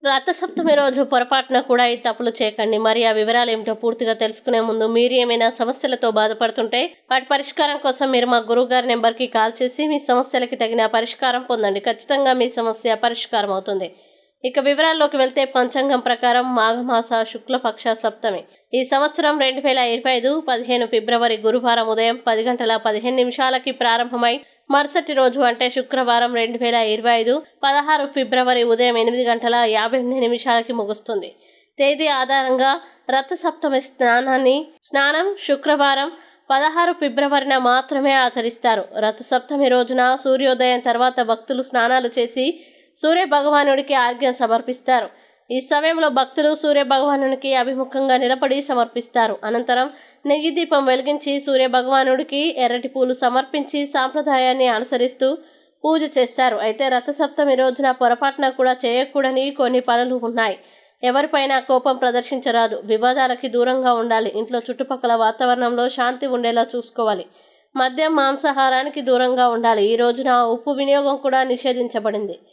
రథసప్తమి రోజు పొరపాటున కూడా ఈ తప్పులు చేయకండి. మరి ఆ వివరాలు ఏమిటో పూర్తిగా తెలుసుకునే ముందు మీరు ఏమైనా సమస్యలతో బాధపడుతుంటే వాటి పరిష్కారం కోసం మీరు మా గురువు గారి నెంబర్కి కాల్ చేసి మీ సమస్యలకి తగిన పరిష్కారం పొందండి. ఖచ్చితంగా మీ సమస్య పరిష్కారం అవుతుంది. ఇక వివరాల్లోకి వెళ్తే పంచాంగం ప్రకారం మాఘమాస శుక్లపక్ష సప్తమి ఈ సంవత్సరం 2025 15 ఫిబ్రవరి గురువారం ఉదయం 10 గంటల 15 నిమిషాలకి ప్రారంభమై మరుసటి రోజు అంటే శుక్రవారం 2025 16 ఫిబ్రవరి ఉదయం 8 గంటల 58 నిమిషాలకి ముగుస్తుంది. తేదీ ఆధారంగా రథసప్తమి స్నానం శుక్రవారం 16 ఫిబ్రవరిన మాత్రమే ఆచరిస్తారు. రథసప్తమి రోజున సూర్యోదయం తర్వాత భక్తులు స్నానాలు చేసి సూర్య భగవానుడికి ఆర్ఘ్యం సమర్పిస్తారు. ఈ సమయంలో భక్తులు సూర్య భగవానునికి అభిముఖంగా నిలబడి సమర్పిస్తారు. అనంతరం నెయ్యి దీపం వెలిగించి సూర్య భగవానుడికి ఎర్రటి పూలు సమర్పించి సాంప్రదాయాన్ని అనుసరిస్తూ పూజ చేస్తారు. అయితే రథసప్తమి రోజున పొరపాటున కూడా చేయకూడని కొన్ని పనులు ఉన్నాయి. ఎవరిపైనా కోపం ప్రదర్శించరాదు. వివాదాలకి దూరంగా ఉండాలి. ఇంట్లో చుట్టుపక్కల వాతావరణంలో శాంతి ఉండేలా చూసుకోవాలి. మద్యం మాంసాహారానికి దూరంగా ఉండాలి. ఈ రోజున ఉప్పు వినియోగం కూడా నిషేధించబడింది.